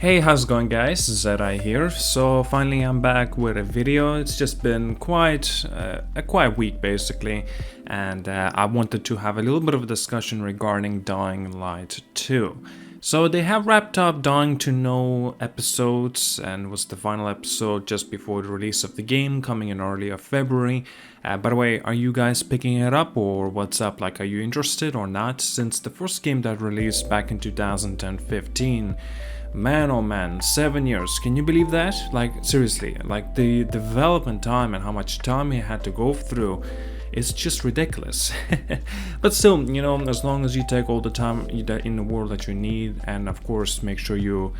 Hey, how's it going, guys? ZDEyE here. So finally I'm back with a video. It's just been quite a quiet week basically, and I wanted to have a little bit of a discussion regarding Dying Light 2. So they have wrapped up Dying to Know episodes and was the final episode just before the release of the game coming in early of February. By the way, are you guys picking it up or what's up? Like, are you interested or not? Since the first game that released back in 2015, man oh man, 7 years, can you believe that? Like, seriously, like the development time and how much time he had to go through is just ridiculous. But still, you know, as long as you take all the time in the world that you need, and of course make sure you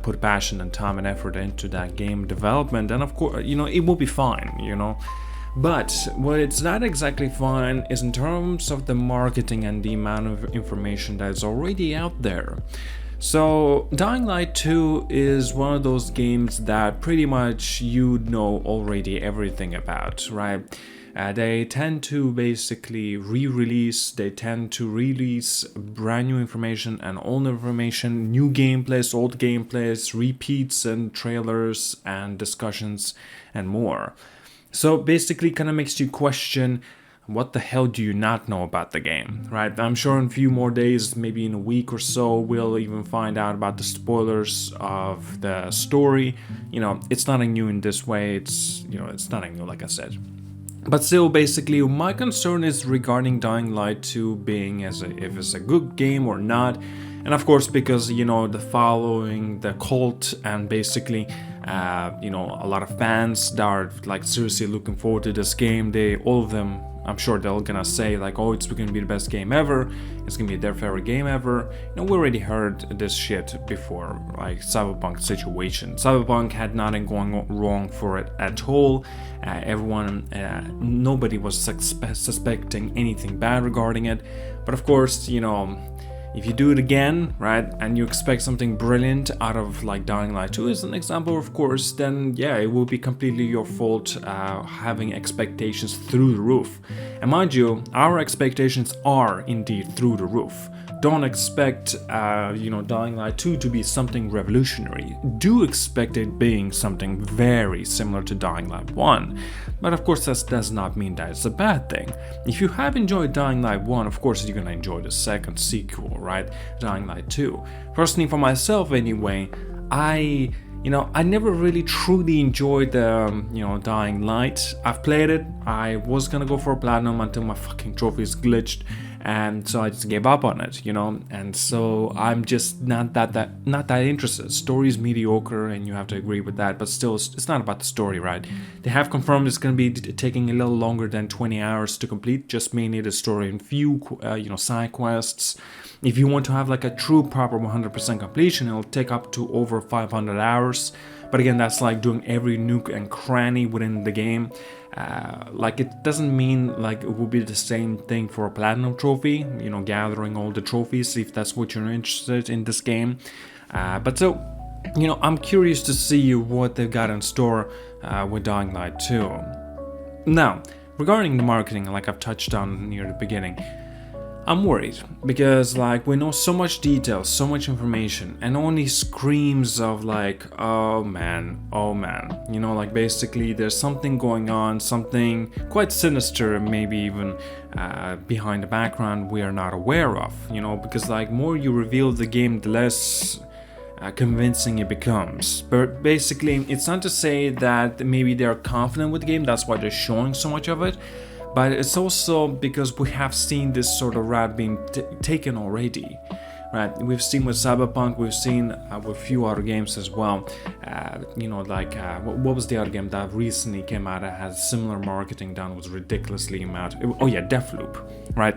put passion and time and effort into that game development, and of course, you know, it will be fine, you know. But what it's not exactly fine is in terms of the marketing and the amount of information that is already out there. So Dying Light 2 is one of those games that pretty much you know already everything about, right? They tend to basically re-release, they tend to release brand new information and old information, new gameplays, old gameplays, repeats and trailers and discussions and more. So basically kind of makes you question, what the hell do you not know about the game, right? I'm sure in a few more days, maybe in a week or so, we'll even find out about the spoilers of the story. You know, it's nothing new in this way, it's nothing new, like I said. But still, basically, my concern is regarding Dying Light 2 being if it's a good game or not. And of course, because, you know, the following, the cult, and basically, you know, a lot of fans that are like seriously looking forward to this game, all of them, I'm sure they're gonna say like, oh, it's gonna be the best game ever, it's gonna be their favorite game ever. You know, we already heard this shit before, like Cyberpunk situation. Cyberpunk had nothing going wrong for it at all. Nobody was suspecting anything bad regarding it. But of course, you know, if you do it again, right, and you expect something brilliant out of like Dying Light 2 as an example, of course, then yeah, it will be completely your fault having expectations through the roof. And mind you, our expectations are indeed through the roof. Don't expect, you know, Dying Light 2 to be something revolutionary. Do expect it being something very similar to Dying Light 1. But of course, that does not mean that it's a bad thing. If you have enjoyed Dying Light 1, of course you're gonna enjoy the second sequel, right? Dying Light 2. Personally, for myself anyway, I never really truly enjoyed the, Dying Light. I've played it, I was gonna go for a platinum until my fucking trophies glitched, and so I just gave up on it, you know, and so I'm just not that interested. Story's mediocre, and you have to agree with that, but still, it's not about the story, right? They have confirmed it's gonna be taking a little longer than 20 hours to complete, just mainly the story and few, side quests. If you want to have like a true proper 100% completion, it'll take up to over 500 hours. But again, that's like doing every nook and cranny within the game. Like, it doesn't mean like it will be the same thing for a platinum trophy, you know, gathering all the trophies if that's what you're interested in this game. But so, you know, I'm curious to see what they've got in store with Dying Light 2. Now, regarding the marketing, like I've touched on near the beginning, I'm worried because like we know so much detail, so much information, and only screams of like, oh man, you know, like basically there's something going on, something quite sinister, maybe even behind the background we are not aware of, you know, because like more you reveal the game, the less convincing it becomes. But basically, it's not to say that maybe they're confident with the game, that's why they're showing so much of it. But it's also because we have seen this sort of route being taken already, right? We've seen with Cyberpunk, we've seen with a few other games as well. You know, like, what was the other game that recently came out that had similar marketing done, was ridiculously amount? Oh yeah, Deathloop, right?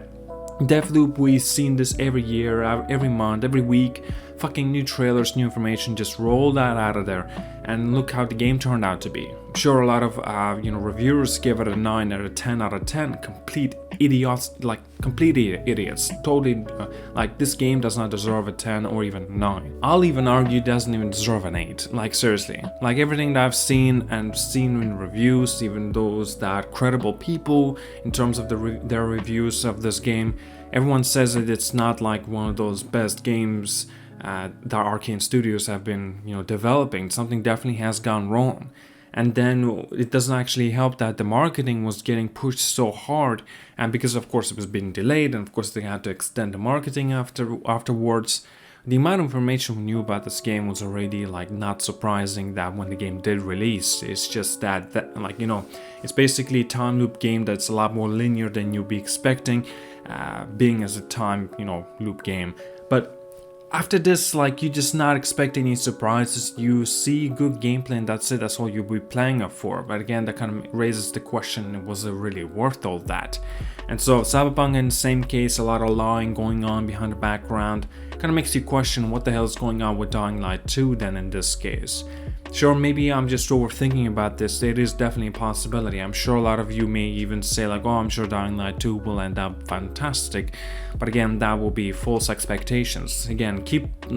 Deathloop, we've seen this every year, every month, every week. Fucking new trailers, new information, just roll that out of there, and look how the game turned out to be. I'm sure a lot of reviewers give it a 9 out of 10 out of 10. Complete idiots, like complete idiots. Totally, like this game does not deserve a 10 or even 9. I'll even argue it doesn't even deserve an 8. Like seriously, like everything that I've seen in reviews, even those that credible people in terms of their reviews of this game, everyone says that it's not like one of those best games the Arcane Studios have been, developing. Something definitely has gone wrong. And then it doesn't actually help that the marketing was getting pushed so hard, and because of course it was being delayed, and of course they had to extend the marketing afterwards. The amount of information we knew about this game was already like not surprising that when the game did release. It's just that it's basically a time loop game that's a lot more linear than you'd be expecting, being as a time loop game. But after this, like, you just not expect any surprises. You see good gameplay and that's it. That's all you'll be playing it for. But again, that kind of raises the question, was it really worth all that? And so Cyberpunk, in the same case, a lot of lying going on behind the background. Kind of makes you question what the hell is going on with Dying Light 2 then in this case. Sure, maybe I'm just overthinking about this. It is definitely a possibility. I'm sure a lot of you may even say like, oh, I'm sure Dying Light 2 will end up fantastic. But again, that will be false expectations. Again, keep it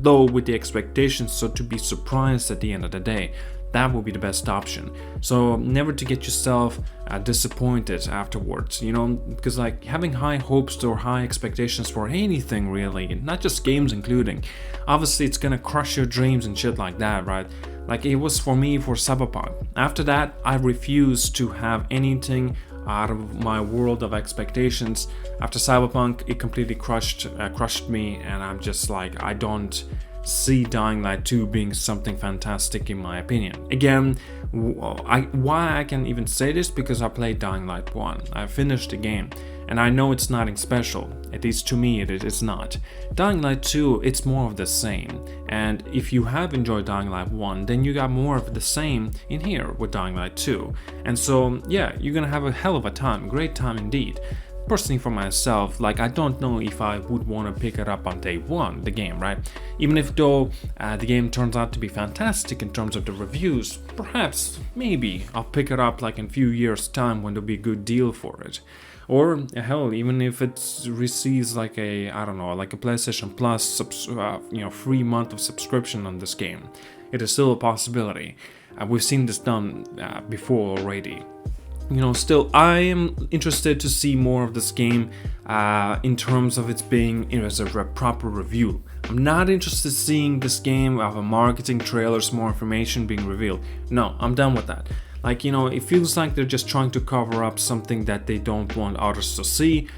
low with the expectations, so to be surprised at the end of the day. That will be the best option. So never to get yourself disappointed afterwards, because like having high hopes or high expectations for anything really, not just games including, obviously it's gonna crush your dreams and shit like that, right? Like it was for me for Cyberpunk. After that, I refused to have anything out of my world of expectations. After Cyberpunk, it completely crushed me, and I'm just like, I don't see Dying Light 2 being something fantastic in my opinion. Again, why I can even say this, because I played Dying Light 1. I finished the game, and I know it's nothing special. At least to me it is not. Dying Light 2, it's more of the same. And if you have enjoyed Dying Light 1, then you got more of the same in here with Dying Light 2. And so, yeah, you're gonna have a hell of a time, great time indeed. Personally for myself, like I don't know if I would want to pick it up on day one, the game, right? Even if though the game turns out to be fantastic in terms of the reviews, perhaps, maybe, I'll pick it up like in a few years time when there'll be a good deal for it. Or hell, even if it receives like a PlayStation Plus free month of subscription on this game, it is still a possibility. We've seen this done before already. Still, I am interested to see more of this game in terms of its being as a proper review. I'm not interested in seeing this game of a marketing trailers, more information being revealed. No, I'm done with that. Like, it feels like they're just trying to cover up something that they don't want others to see.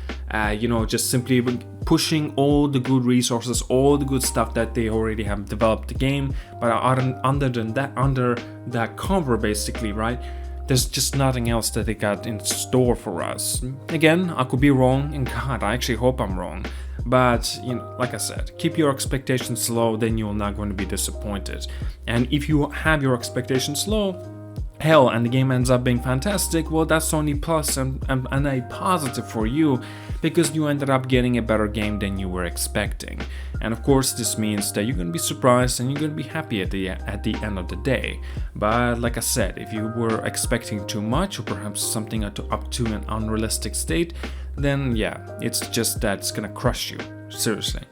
Just simply pushing all the good resources, all the good stuff that they already have developed the game. But under that cover, basically, right? There's just nothing else that they got in store for us. Again, I could be wrong, and God, I actually hope I'm wrong. But, like I said, keep your expectations low, then you're not going to be disappointed. And if you have your expectations low, hell, and the game ends up being fantastic, well, that's only plus and a positive for you, because you ended up getting a better game than you were expecting. And of course, this means that you're going to be surprised and you're going to be happy at the end of the day. But like I said, if you were expecting too much, or perhaps something up to an unrealistic state, then yeah, it's just that it's going to crush you, seriously.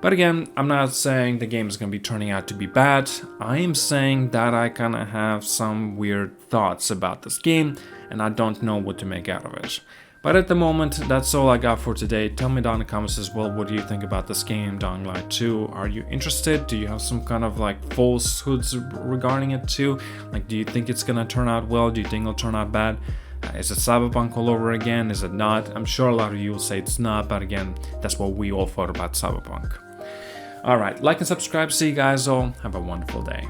But again, I'm not saying the game is going to be turning out to be bad. I am saying that I kind of have some weird thoughts about this game, and I don't know what to make out of it. But at the moment, that's all I got for today. Tell me down in the comments as well, what do you think about this game, Dying Light 2? Are you interested? Do you have some kind of like falsehoods regarding it too? Like, do you think it's going to turn out well? Do you think it'll turn out bad? Is it Cyberpunk all over again? Is it not? I'm sure a lot of you will say it's not, but again, that's what we all thought about Cyberpunk. Alright, like and subscribe. See you guys all. Have a wonderful day.